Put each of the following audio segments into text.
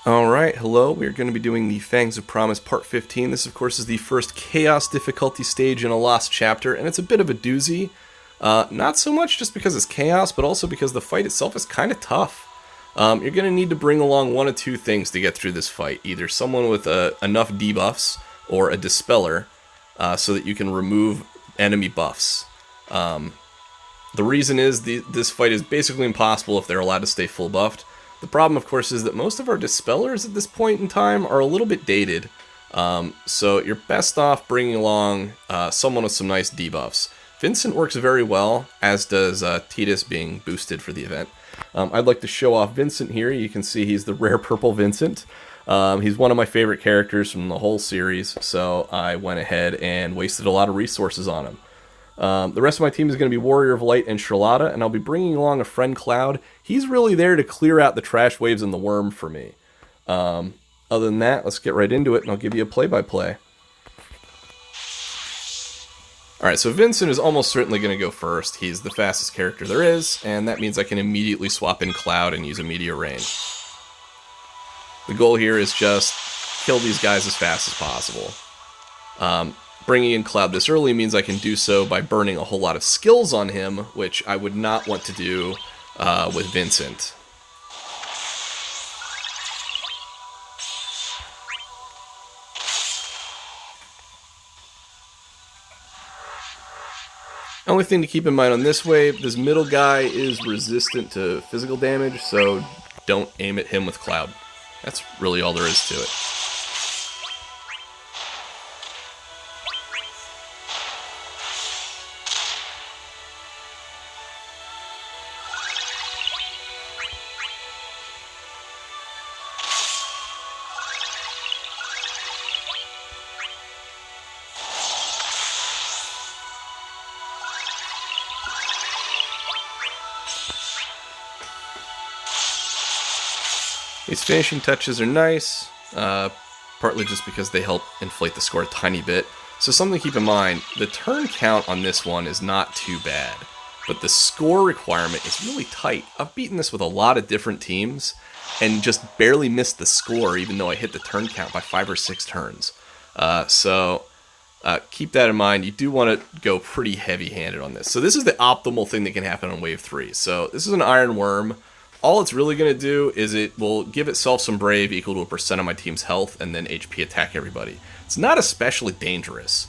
Alright, hello. We're going to be doing the Fangs of Promise Part 15. This, of course, is the first Chaos difficulty stage in a Lost chapter, and it's a bit of a doozy. Not so much just because it's Chaos, but also because the fight itself is kind of tough. You're going to need to bring along one of two things to get through this fight. Either someone with enough debuffs, or a Dispeller, so that you can remove enemy buffs. The reason is this fight is basically impossible if they're allowed to stay full buffed. The problem, of course, is that most of our Dispellers at this point in time are a little bit dated. So you're best off bringing along someone with some nice debuffs. Vincent works very well, as does Titus being boosted for the event. I'd like to show off Vincent here. You can see he's the rare purple Vincent. He's one of my favorite characters from the whole series, so I went ahead and wasted a lot of resources on him. The rest of my team is going to be Warrior of Light and Sherlotta, and I'll be bringing along a friend Cloud. He's really there to clear out the trash waves and the worm for me. Other than that, let's get right into it, and I'll give you a play-by-play. Alright, so Vincent is almost certainly going to go first. He's the fastest character there is, and that means I can immediately swap in Cloud and use a Meteor Rain. The goal here is just kill these guys as fast as possible. Bringing in Cloud this early means I can do so by burning a whole lot of skills on him, which I would not want to do with Vincent. Only thing to keep in mind on this wave, this middle guy is resistant to physical damage, so don't aim at him with Cloud. That's really all there is to it. These finishing touches are nice, partly just because they help inflate the score a tiny bit. So something to keep in mind, the turn count on this one is not too bad, but the score requirement is really tight. I've beaten this with a lot of different teams, and just barely missed the score even though I hit the turn count by 5 or 6 turns. So keep that in mind. You do want to go pretty heavy-handed on this. So this is the optimal thing that can happen on Wave 3. So this is an Iron Worm. All it's really going to do is it will give itself some Brave equal to a % of my team's health and then HP attack everybody. It's not especially dangerous,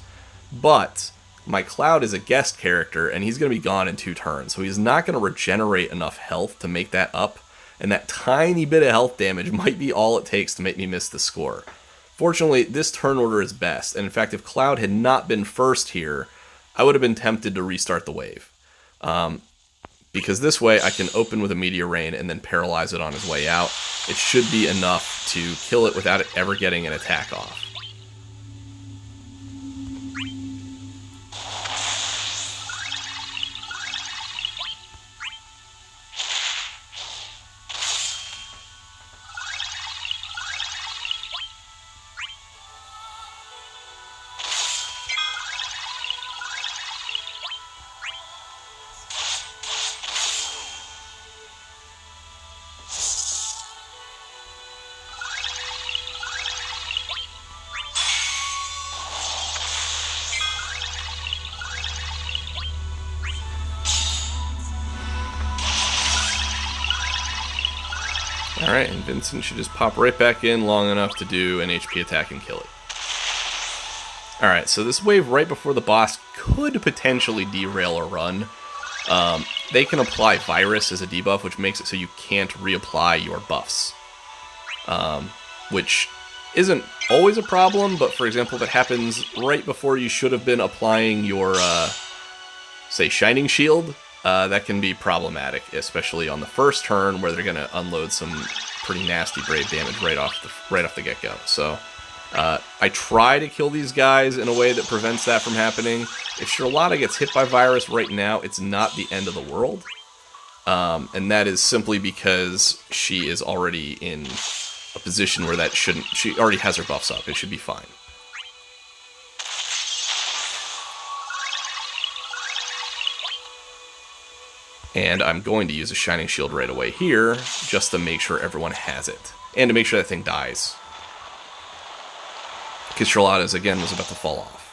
but my Cloud is a guest character and he's going to be gone in 2 turns, so he's not going to regenerate enough health to make that up, and that tiny bit of health damage might be all it takes to make me miss the score. Fortunately, this turn order is best, and in fact, if Cloud had not been first here, I would have been tempted to restart the wave. Because this way I can open with a Meteor Rain and then paralyze it on his way out. It should be enough to kill it without it ever getting an attack off. Alright, and Vincent should just pop right back in long enough to do an HP attack and kill it. Alright, so this wave right before the boss could potentially derail a run. They can apply Virus as a debuff, which makes it so you can't reapply your buffs. Which isn't always a problem, but for example, if it happens right before you should have been applying your, say, Shining Shield, that can be problematic, especially on the first turn where they're going to unload some pretty nasty Brave damage right off the get-go. So I try to kill these guys in a way that prevents that from happening. If Sherlotta gets hit by Virus right now, it's not the end of the world. And that is simply because she is already in a position where that shouldn't... She already has her buffs up. It should be fine. And I'm going to use a Shining Shield right away here, just to make sure everyone has it. and to make sure that thing dies. Because Sherlotta's, again, was about to fall off.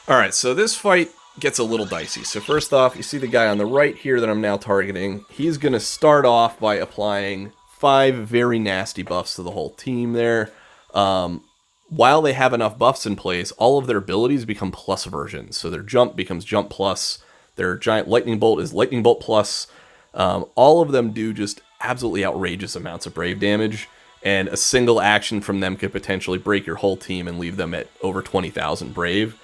Alright, so this fight gets a little dicey. So first off, you see the guy on the right here that I'm now targeting. He's going to start off by applying 5 very nasty buffs to the whole team there. While they have enough buffs in place, all of their abilities become plus versions. So their jump becomes jump plus, their giant lightning bolt is lightning bolt plus. All of them do just absolutely outrageous amounts of brave damage, and a single action from them could potentially break your whole team and leave them at over 20,000 brave.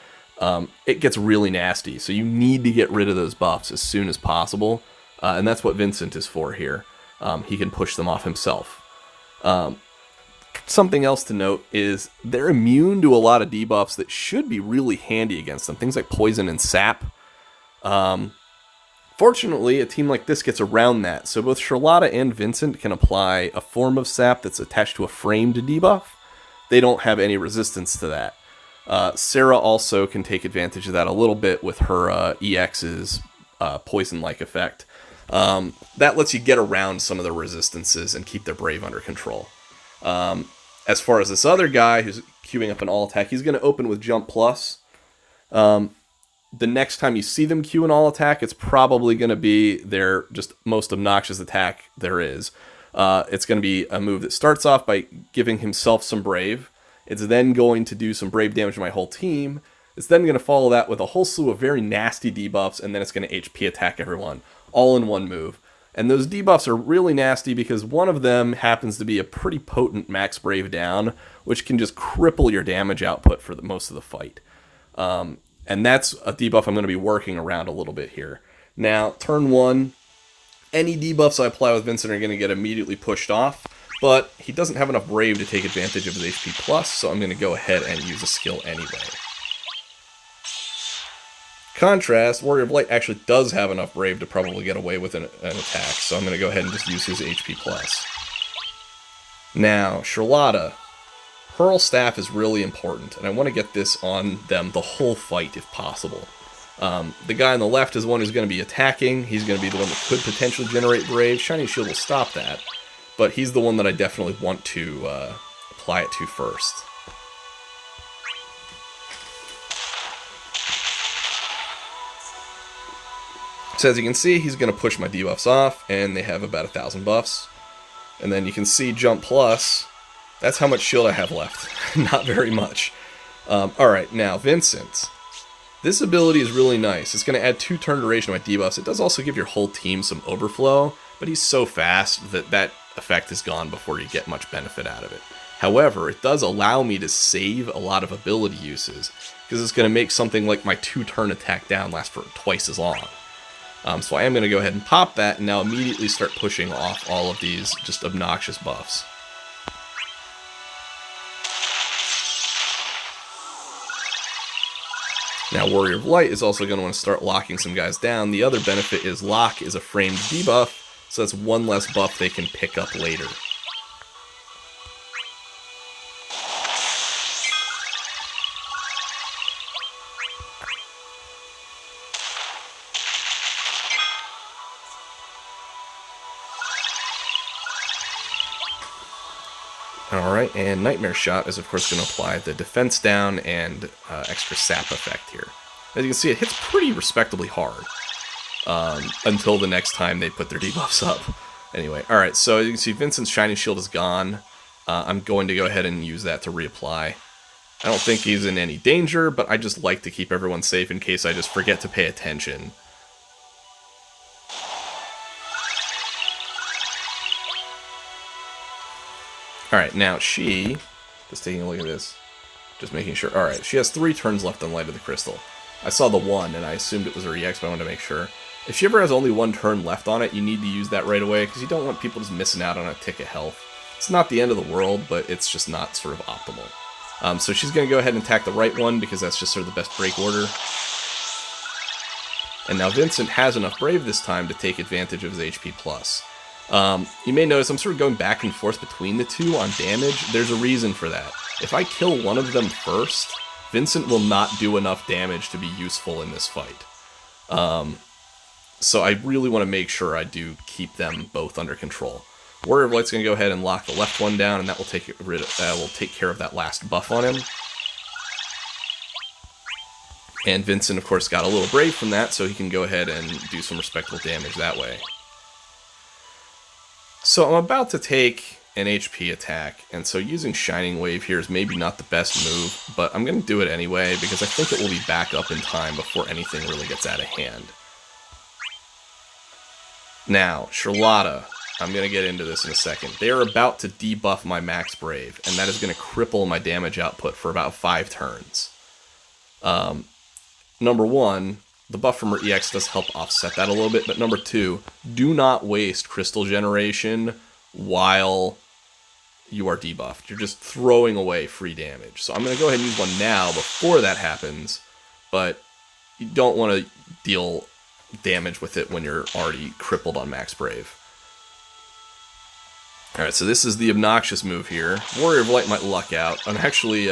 It gets really nasty, so you need to get rid of those buffs as soon as possible, and that's what Vincent is for here. He can push them off himself. Something else to note is they're immune to a lot of debuffs that should be really handy against them, things like poison and sap. Fortunately, a team like this gets around that, so both Sherlotta and Vincent can apply a form of sap that's attached to a framed debuff. They don't have any resistance to that. Sarah also can take advantage of that a little bit with her EX's poison-like effect. That lets you get around some of the resistances and keep their brave under control. As far as this other guy who's queuing up an all attack, he's going to open with jump plus. The next time you see them queue an all attack, it's probably going to be their just most obnoxious attack there is. It's going to be a move that starts off by giving himself some brave. It's then going to do some brave damage to my whole team. It's then going to follow that with a whole slew of very nasty debuffs, and then it's going to HP attack everyone, all in one move. And those debuffs are really nasty because one of them happens to be a pretty potent max brave down, which can just cripple your damage output for most of the fight. And that's a debuff I'm going to be working around a little bit here. Now, turn 1, any debuffs I apply with Vincent are going to get immediately pushed off, but he doesn't have enough brave to take advantage of his HP plus, so I'm going to go ahead and use a skill anyway. Contrast, Warrior of Light actually does have enough brave to probably get away with an attack, so I'm going to go ahead and just use his HP plus. Now, Sherlotta. Hurl Staff is really important, and I want to get this on them the whole fight if possible. The guy on the left is the one who's going to be attacking. He's going to be the one that could potentially generate brave. Shining Shield will stop that, but he's the one that I definitely want to apply it to first. So as you can see, he's going to push my debuffs off, and they have about 1,000 buffs. And then you can see Jump Plus. That's how much shield I have left. Not very much. Alright, now Vincent. This ability is really nice. It's going to add 2 turn duration to my debuffs. It does also give your whole team some overflow, but he's so fast that that effect is gone before you get much benefit out of it. However, it does allow me to save a lot of ability uses, because it's going to make something like my 2 turn attack down last for twice as long. So I am going to go ahead and pop that, and now immediately start pushing off all of these just obnoxious buffs. Now, Warrior of Light is also going to want to start locking some guys down. The other benefit is Lock is a framed debuff, so that's one less buff they can pick up later. Alright, and Nightmare Shot is of course going to apply the defense down and extra sap effect here. As you can see, it hits pretty respectably hard until the next time they put their debuffs up. Anyway, alright, so as you can see, Vincent's Shining Shield is gone. I'm going to go ahead and use that to reapply. I don't think he's in any danger, but I just like to keep everyone safe in case I just forget to pay attention. Alright, now she, just taking a look at this, just making sure. Alright, she has 3 turns left on Light of the Crystal. I saw the 1, and I assumed it was her EX, but I wanted to make sure. If she ever has only 1 turn left on it, you need to use that right away, because you don't want people just missing out on a tick of health. It's not the end of the world, but it's just not sort of optimal. So she's going to go ahead and attack the right one, because that's just sort of the best break order. And now Vincent has enough Brave this time to take advantage of his HP+. You may notice I'm sort of going back and forth between the two on damage. There's a reason for that. If I kill one of them first, Vincent will not do enough damage to be useful in this fight. So I really want to make sure I do keep them both under control. Warrior of Light's going to go ahead and lock the left one down, and that will take care of that last buff on him. And Vincent, of course, got a little brave from that, so he can go ahead and do some respectable damage that way. So I'm about to take an HP attack, and so using Shining Wave here is maybe not the best move, but I'm going to do it anyway, because I think it will be back up in time before anything really gets out of hand. Now, Sherlotta, I'm going to get into this in a second. They are about to debuff my Max Brave, and that is going to cripple my damage output for about 5 turns. Number one, the buff from her EX does help offset that a little bit, but number two, do not waste Crystal Generation while you are debuffed. You're just throwing away free damage. So I'm going to go ahead and use one now before that happens, but you don't want to deal damage with it when you're already crippled on Max Brave. Alright, so this is the obnoxious move here. Warrior of Light might luck out, and actually,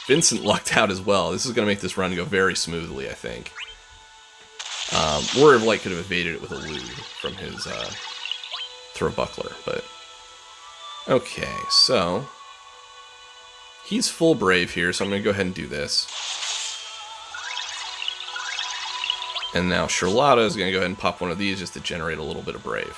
Vincent lucked out as well. This is going to make this run go very smoothly, I think. Warrior of Light could have evaded it with a Lewd from his throw buckler, but... Okay, so... He's full brave here, so I'm going to go ahead and do this. And now Sherlotta is going to go ahead and pop one of these just to generate a little bit of brave.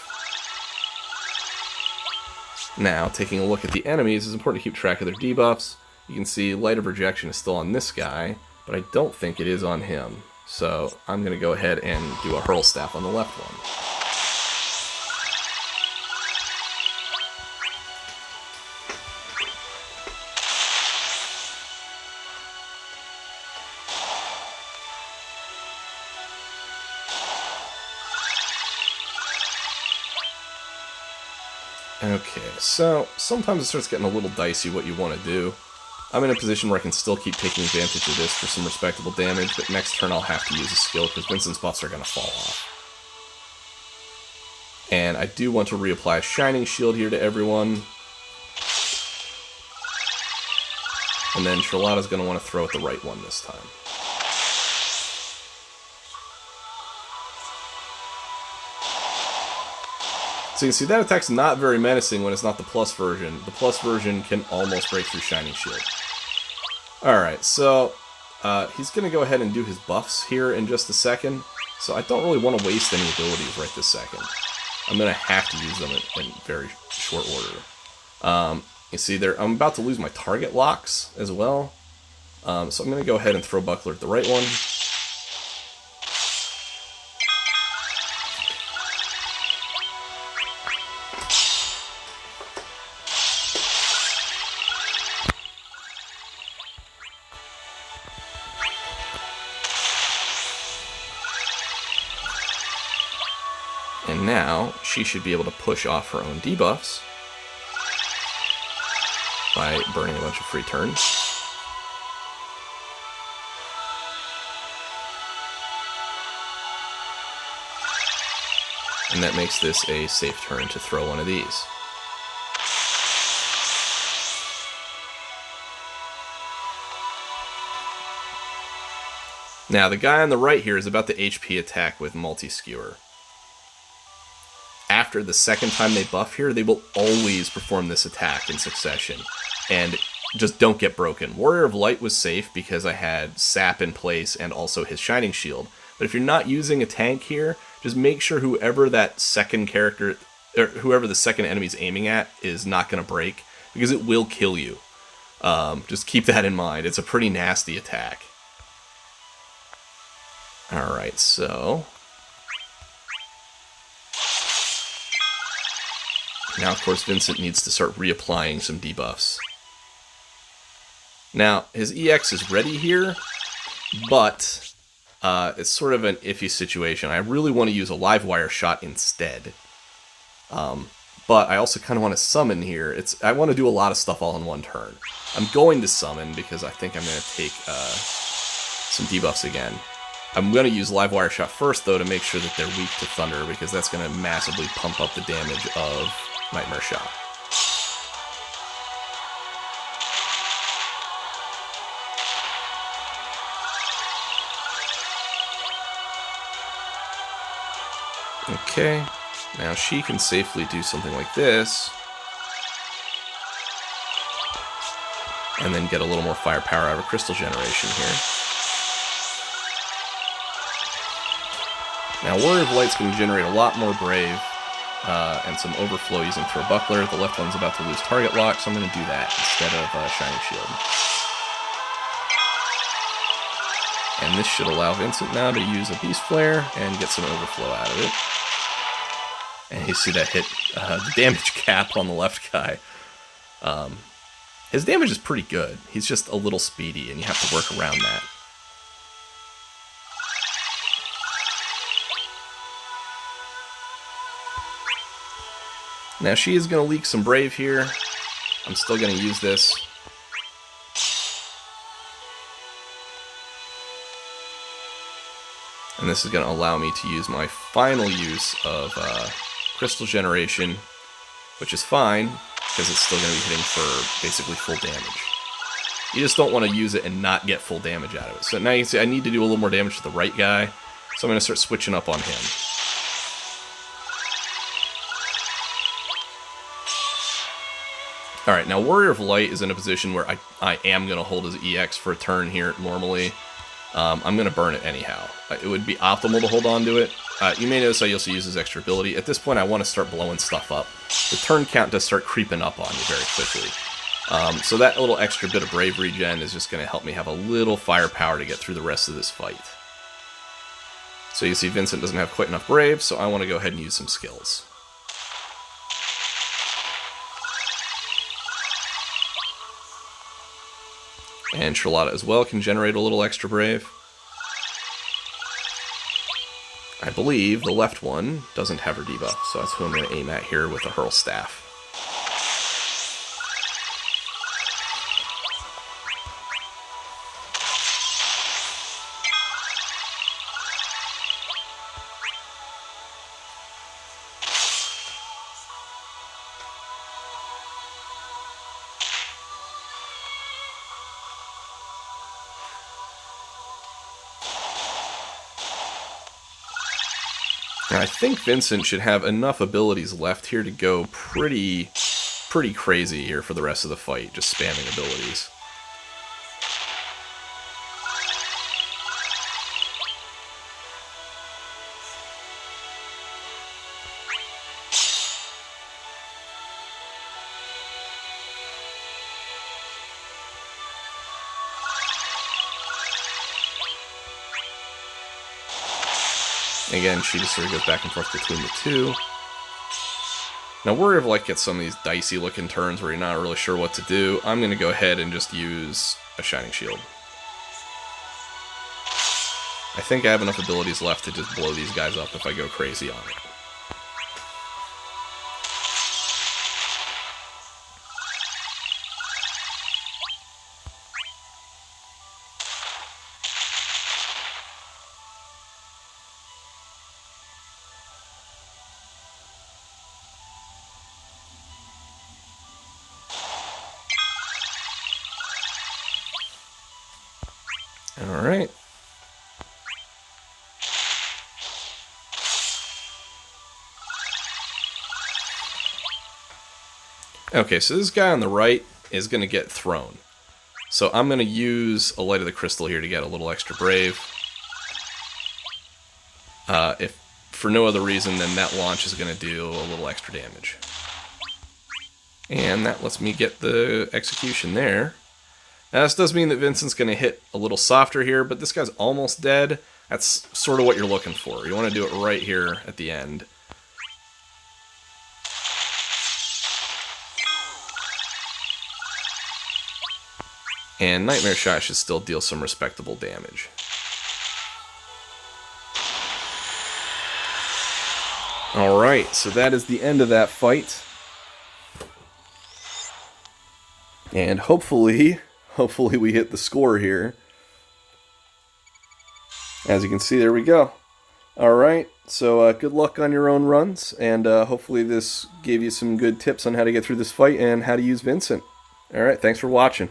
Now, taking a look at the enemies, it's important to keep track of their debuffs. You can see Light of Rejection is still on this guy, but I don't think it is on him. So I'm going to go ahead and do a Hurl Staff on the left one. Okay, so sometimes it starts getting a little dicey what you want to do. I'm in a position where I can still keep taking advantage of this for some respectable damage, but next turn I'll have to use a skill because Vincent's buffs are going to fall off. And I do want to reapply Shining Shield here to everyone. And then Sherlotta's going to want to throw at the right one this time. So you can see that attack's not very menacing when it's not the plus version. The plus version can almost break through Shining Shield. Alright, so he's going to go ahead and do his buffs here in just a second. So I don't really want to waste any abilities right this second. I'm going to have to use them in very short order. You see there, I'm about to lose my target locks as well. So I'm going to go ahead and throw Buckler at the right one. And now, she should be able to push off her own debuffs by burning a bunch of free turns. And that makes this a safe turn to throw one of these. Now, the guy on the right here is about to HP attack with Multi-Skewer. After the second time they buff here, they will always perform this attack in succession. And just don't get broken. Warrior of Light was safe because I had Sap in place and also his Shining Shield. But if you're not using a tank here, just make sure whoever that second character, or whoever the second enemy's aiming at is not going to break, because it will kill you. Just keep that in mind. It's a pretty nasty attack. Alright, so... Now, of course, Vincent needs to start reapplying some debuffs. Now, his EX is ready here, but it's sort of an iffy situation. I really want to use a live wire shot instead. But I also kind of want to summon here. I want to do a lot of stuff all in one turn. I'm going to summon because I think I'm going to take some debuffs again. I'm going to use live wire shot first, though, to make sure that they're weak to thunder, because that's going to massively pump up the damage of Nightmare Shot. Okay, Now she can safely do something like this, and then get a little more firepower out of crystal generation here. Now Warrior of Light's going to generate a lot more Brave, and some overflow using Throw Buckler. The left one's about to lose target lock, so I'm going to do that instead of Shining Shield. And this should allow Vincent now to use a Beast Flare and get some overflow out of it. And you see that hit the damage cap on the left guy. His damage is pretty good. He's just a little speedy, and you have to work around that. Now she is going to leak some Brave here. I'm still going to use this. And this is going to allow me to use my final use of Crystal Generation, which is fine, because it's still going to be hitting for basically full damage. You just don't want to use it and not get full damage out of it. So now you can see I need to do a little more damage to the right guy, so I'm going to start switching up on him. Alright, now Warrior of Light is in a position where I am going to hold his EX for a turn here normally. I'm going to burn it anyhow. It would be optimal to hold on to it. You may notice I also use his extra ability. At this point I want to start blowing stuff up. The turn count does start creeping up on you very quickly. So that little extra bit of Brave regen is just going to help me have a little firepower to get through the rest of this fight. So you see Vincent doesn't have quite enough Brave, so I want to go ahead and use some skills. And Sherlotta as well can generate a little extra Brave. I believe the left one doesn't have her debuff, so that's who I'm going to aim at here with the Hurl Staff. Now, I think Vincent should have enough abilities left here to go pretty crazy here for the rest of the fight, just spamming abilities. Again, she just sort of goes back and forth between the two. Now, Warrior of Light gets some of these dicey looking turns where you're not really sure what to do. I'm going to go ahead and just use a Shining Shield. I think I have enough abilities left to just blow these guys up if I go crazy on it. Alright. Okay, so this guy on the right is going to get thrown. So I'm going to use a Light of the Crystal here to get a little extra Brave. If for no other reason than that launch is going to do a little extra damage. And that lets me get the execution there. Now, this does mean that Vincent's going to hit a little softer here, but this guy's almost dead. That's sort of what you're looking for. You want to do it right here at the end. And Nightmare Shot should still deal some respectable damage. Alright, so that is the end of that fight. And hopefully we hit the score here. As you can see, there we go. Alright, so good luck on your own runs, and hopefully this gave you some good tips on how to get through this fight and how to use Vincent. Alright, thanks for watching.